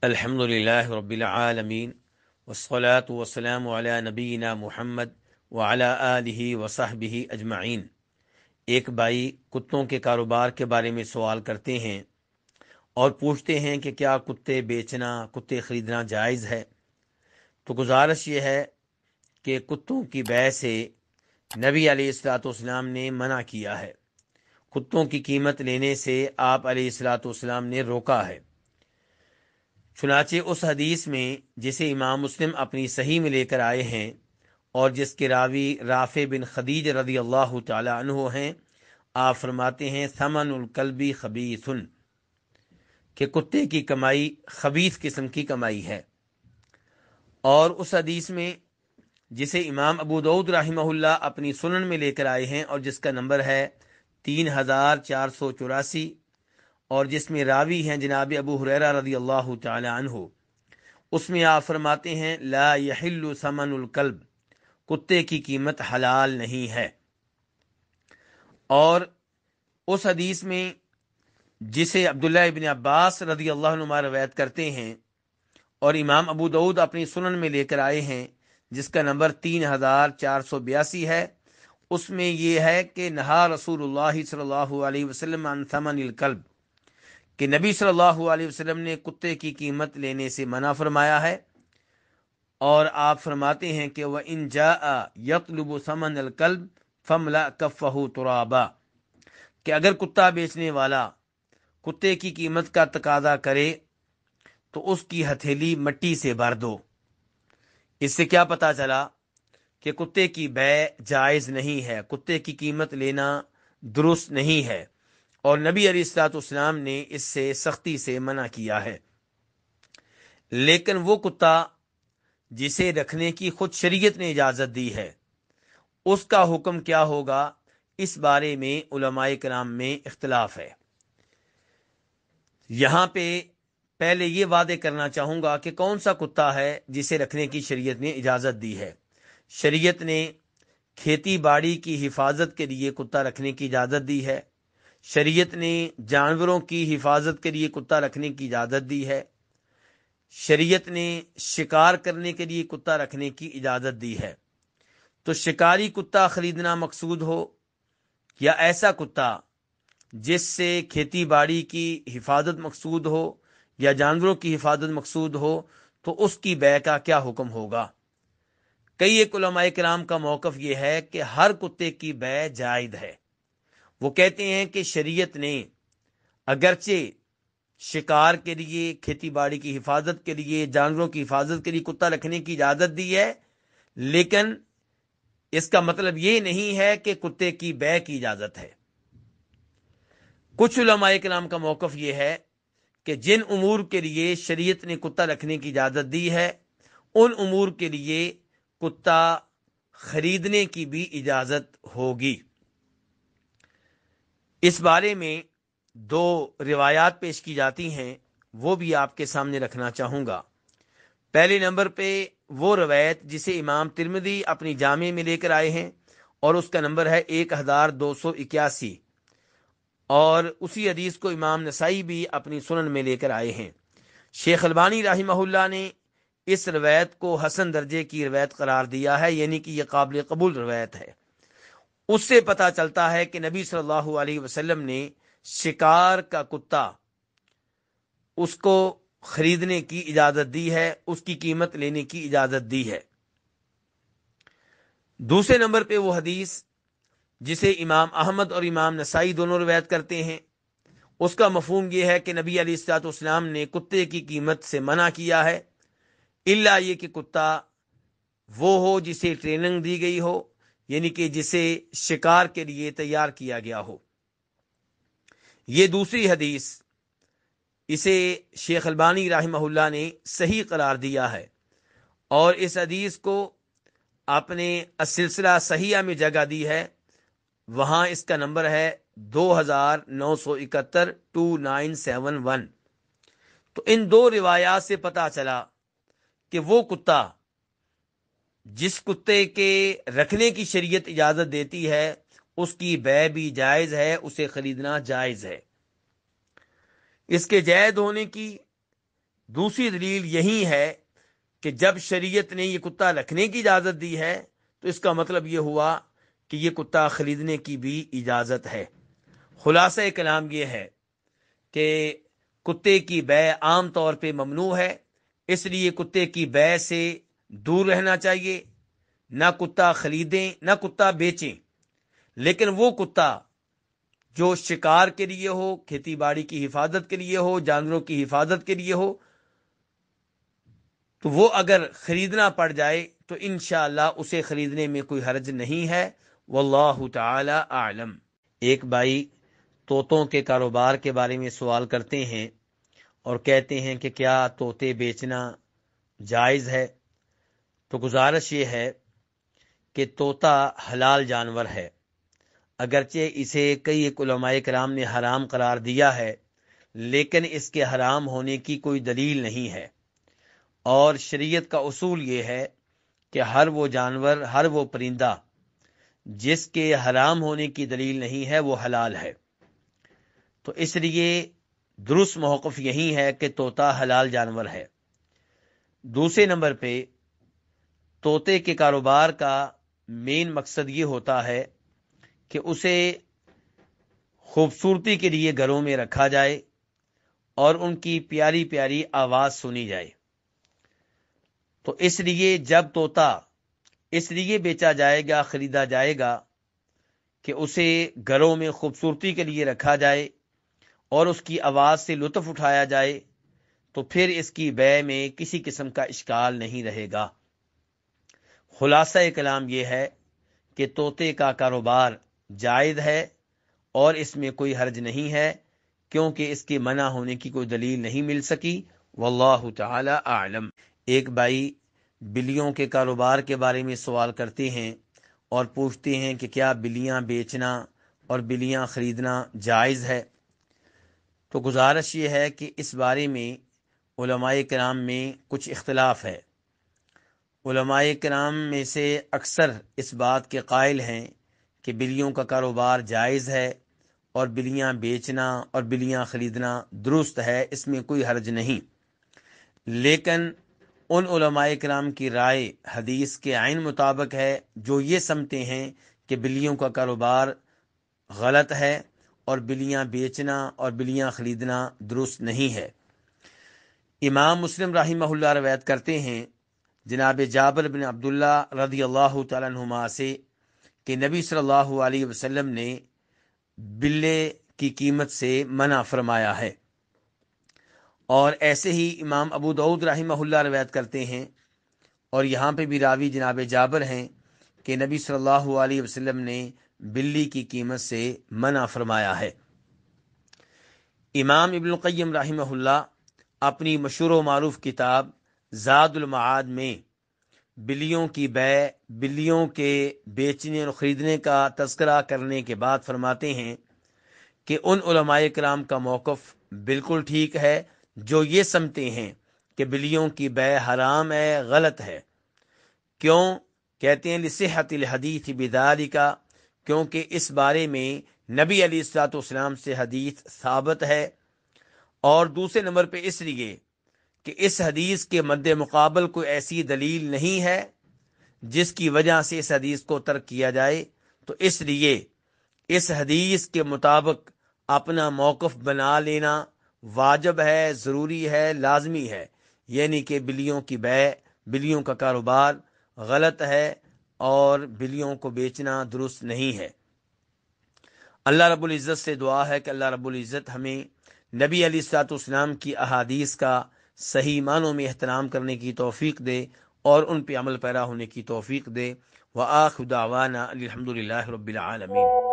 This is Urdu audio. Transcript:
الحمدللہ رب العالمین والصلاة والسلام علی نبینا محمد وعلی آلہ وصحبہ اجمعین۔ ایک بھائی کتوں کے کاروبار کے بارے میں سوال کرتے ہیں اور پوچھتے ہیں کہ کیا کتے بیچنا، کتے خریدنا جائز ہے؟ تو گزارش یہ ہے کہ کتوں کی بیع سے نبی علیہ الصلوۃ والسلام نے منع کیا ہے۔ کتوں کی قیمت لینے سے آپ علیہ الصلوۃ والسلام نے روکا ہے۔ چنانچہ اس حدیث میں جسے امام مسلم اپنی صحیح میں لے کر آئے ہیں اور جس کے راوی رافع بن خدیج رضی اللہ تعالی عنہ ہیں، آپ فرماتے ہیں ثمن الکلب خبیث، کہ کتے کی کمائی خبیث قسم کی کمائی ہے۔ اور اس حدیث میں جسے امام ابو داؤد رحمہ اللہ اپنی سنن میں لے کر آئے ہیں اور جس کا نمبر ہے 3484، اور جس میں راوی ہیں جناب ابو ہریرہ رضی اللہ تعالی عنہ، اس میں آپ فرماتے ہیں لا یحل ثمن الکلب، کتے کی قیمت حلال نہیں ہے۔ اور اس حدیث میں جسے عبداللہ ابن عباس رضی اللہ عنہ روایت کرتے ہیں اور امام ابو داؤد اپنی سنن میں لے کر آئے ہیں جس کا نمبر 3482 ہے، اس میں یہ ہے کہ نہا رسول اللہ صلی اللہ علیہ وسلم عن ثمن الکلب، کہ نبی صلی اللہ علیہ وسلم نے کتے کی قیمت لینے سے منع فرمایا ہے۔ اور آپ فرماتے ہیں کہ وَإِن جَاءَ يَطْلُبُ ثَمَنَ الْكَلْبِ فَامْلَأْ كَفَّهُ تُرَابًا، کہ اگر کتا بیچنے والا کتے کی قیمت کا تقاضا کرے تو اس کی ہتھیلی مٹی سے بھر دو۔ اس سے کیا پتہ چلا کہ کتے کی بیع جائز نہیں ہے، کتے کی قیمت لینا درست نہیں ہے، اور نبی علیہ الصلوۃ والسلام نے اس سے سختی سے منع کیا ہے۔ لیکن وہ کتا جسے رکھنے کی خود شریعت نے اجازت دی ہے، اس کا حکم کیا ہوگا، اس بارے میں علماء کرام میں اختلاف ہے۔ یہاں پہ پہلے یہ وعدے کرنا چاہوں گا کہ کون سا کتا ہے جسے رکھنے کی شریعت نے اجازت دی ہے۔ شریعت نے کھیتی باڑی کی حفاظت کے لیے کتا رکھنے کی اجازت دی ہے، شریعت نے جانوروں کی حفاظت کے لیے کتا رکھنے کی اجازت دی ہے، شریعت نے شکار کرنے کے لیے کتا رکھنے کی اجازت دی ہے۔ تو شکاری کتا خریدنا مقصود ہو یا ایسا کتا جس سے کھیتی باڑی کی حفاظت مقصود ہو یا جانوروں کی حفاظت مقصود ہو، تو اس کی بیع کا کیا حکم ہوگا؟ کئی ایک علماء کرام کا موقف یہ ہے کہ ہر کتے کی بیع جائز ہے۔ وہ کہتے ہیں کہ شریعت نے اگرچہ شکار کے لیے، کھیتی باڑی کی حفاظت کے لیے، جانوروں کی حفاظت کے لیے کتا رکھنے کی اجازت دی ہے، لیکن اس کا مطلب یہ نہیں ہے کہ کتے کی بیع کی اجازت ہے۔ کچھ علماء کرام کا موقف یہ ہے کہ جن امور کے لیے شریعت نے کتا رکھنے کی اجازت دی ہے، ان امور کے لیے کتا خریدنے کی بھی اجازت ہوگی۔ اس بارے میں دو روایات پیش کی جاتی ہیں، وہ بھی آپ کے سامنے رکھنا چاہوں گا۔ پہلے نمبر پہ وہ روایت جسے امام ترمذی اپنی جامع میں لے کر آئے ہیں اور اس کا نمبر ہے 1281، اور اسی حدیث کو امام نسائی بھی اپنی سنن میں لے کر آئے ہیں۔ شیخ البانی رحمہ اللہ نے اس روایت کو حسن درجے کی روایت قرار دیا ہے، یعنی کہ یہ قابل قبول روایت ہے۔ اس سے پتہ چلتا ہے کہ نبی صلی اللہ علیہ وسلم نے شکار کا کتا اس کو خریدنے کی اجازت دی ہے، اس کی قیمت لینے کی اجازت دی ہے۔ دوسرے نمبر پہ وہ حدیث جسے امام احمد اور امام نسائی دونوں روایت کرتے ہیں، اس کا مفہوم یہ ہے کہ نبی علیہ الصلوۃ والسلام نے کتے کی قیمت سے منع کیا ہے، الا یہ کہ کتا وہ ہو جسے ٹریننگ دی گئی ہو، یعنی کہ جسے شکار کے لیے تیار کیا گیا ہو۔ یہ دوسری حدیث اسے شیخ البانی رحمہ اللہ نے صحیح قرار دیا ہے، اور اس حدیث کو اپنے السلسلہ صحیحہ میں جگہ دی ہے، وہاں اس کا نمبر ہے 2971 2971۔ تو ان دو روایات سے پتہ چلا کہ وہ کتا جس کتے کے رکھنے کی شریعت اجازت دیتی ہے، اس کی بیع بھی جائز ہے، اسے خریدنا جائز ہے۔ اس کے جائز ہونے کی دوسری دلیل یہی ہے کہ جب شریعت نے یہ کتا رکھنے کی اجازت دی ہے تو اس کا مطلب یہ ہوا کہ یہ کتا خریدنے کی بھی اجازت ہے۔ خلاصہ کلام یہ ہے کہ کتے کی بیع عام طور پہ ممنوع ہے، اس لیے کتے کی بیع سے دور رہنا چاہیے۔ نہ کتا خریدیں نہ کتا بیچیں، لیکن وہ کتا جو شکار کے لیے ہو، کھیتی باڑی کی حفاظت کے لیے ہو، جانوروں کی حفاظت کے لیے ہو، تو وہ اگر خریدنا پڑ جائے تو انشاءاللہ اسے خریدنے میں کوئی حرج نہیں ہے۔ واللہ تعالی اعلم۔ ایک بھائی طوطوں کے کاروبار کے بارے میں سوال کرتے ہیں اور کہتے ہیں کہ کیا طوطے بیچنا جائز ہے؟ تو گزارش یہ ہے کہ طوطا حلال جانور ہے، اگرچہ اسے کئی ایک علماء کرام نے حرام قرار دیا ہے، لیکن اس کے حرام ہونے کی کوئی دلیل نہیں ہے، اور شریعت کا اصول یہ ہے کہ ہر وہ جانور، ہر وہ پرندہ جس کے حرام ہونے کی دلیل نہیں ہے وہ حلال ہے۔ تو اس لیے درست موقف یہی ہے کہ طوطا حلال جانور ہے۔ دوسرے نمبر پہ طوطے کے کاروبار کا مین مقصد یہ ہوتا ہے کہ اسے خوبصورتی کے لیے گھروں میں رکھا جائے اور ان کی پیاری پیاری آواز سنی جائے۔ تو اس لیے جب طوطا اس لیے بیچا جائے گا، خریدا جائے گا کہ اسے گھروں میں خوبصورتی کے لیے رکھا جائے اور اس کی آواز سے لطف اٹھایا جائے، تو پھر اس کی بیع میں کسی قسم کا اشکال نہیں رہے گا۔ خلاصہ کلام یہ ہے کہ طوطے کا کاروبار جائز ہے اور اس میں کوئی حرج نہیں ہے، کیونکہ اس کے منع ہونے کی کوئی دلیل نہیں مل سکی۔ واللہ تعالی اعلم۔ ایک بھائی بلیوں کے کاروبار کے بارے میں سوال کرتے ہیں اور پوچھتے ہیں کہ کیا بلیاں بیچنا اور بلیاں خریدنا جائز ہے؟ تو گزارش یہ ہے کہ اس بارے میں علماء کرام میں کچھ اختلاف ہے۔ علماء کرام میں سے اکثر اس بات کے قائل ہیں کہ بلیوں کا کاروبار جائز ہے اور بلیاں بیچنا اور بلیاں خریدنا درست ہے، اس میں کوئی حرج نہیں، لیکن ان علماء کرام کی رائے حدیث کے عین مطابق ہے جو یہ سمجھتے ہیں کہ بلیوں کا کاروبار غلط ہے اور بلیاں بیچنا اور بلیاں خریدنا درست نہیں ہے۔ امام مسلم رحمہ اللہ روایت کرتے ہیں جناب جابر بن عبداللہ رضی اللہ تعالیٰ عنہما سے کہ نبی صلی اللہ علیہ وسلم نے بلے کی قیمت سے منع فرمایا ہے، اور ایسے ہی امام ابو داؤد رحمہ اللہ روایت کرتے ہیں، اور یہاں پہ بھی راوی جناب جابر ہیں کہ نبی صلی اللہ علیہ وسلم نے بلی کی قیمت سے منع فرمایا ہے۔ امام ابن القیم رحمہ اللہ اپنی مشہور و معروف کتاب زاد المعاد میں بلیوں کی بیع، بلیوں کے بیچنے اور خریدنے کا تذکرہ کرنے کے بعد فرماتے ہیں کہ ان علماء کرام کا موقف بالکل ٹھیک ہے جو یہ سمجھتے ہیں کہ بلیوں کی بیع حرام ہے، غلط ہے۔ کیوں؟ کہتے ہیں لصحت الحدیث بذالک، کیونکہ اس بارے میں نبی علیہ الصلوۃ والسلام سے حدیث ثابت ہے، اور دوسرے نمبر پہ اس لیے کہ اس حدیث کے مد مقابل کوئی ایسی دلیل نہیں ہے جس کی وجہ سے اس حدیث کو ترک کیا جائے، تو اس لیے اس حدیث کے مطابق اپنا موقف بنا لینا واجب ہے، ضروری ہے، لازمی ہے، یعنی کہ بلیوں کی بیع، بلیوں کا کاروبار غلط ہے اور بلیوں کو بیچنا درست نہیں ہے۔ اللہ رب العزت سے دعا ہے کہ اللہ رب العزت ہمیں نبی علیہ الصلوۃ والسلام کی احادیث کا صحیح معنوں میں احترام کرنے کی توفیق دے اور ان پہ عمل پیرا ہونے کی توفیق دے۔ وآخر دعوانا الحمد للہ رب العالمین۔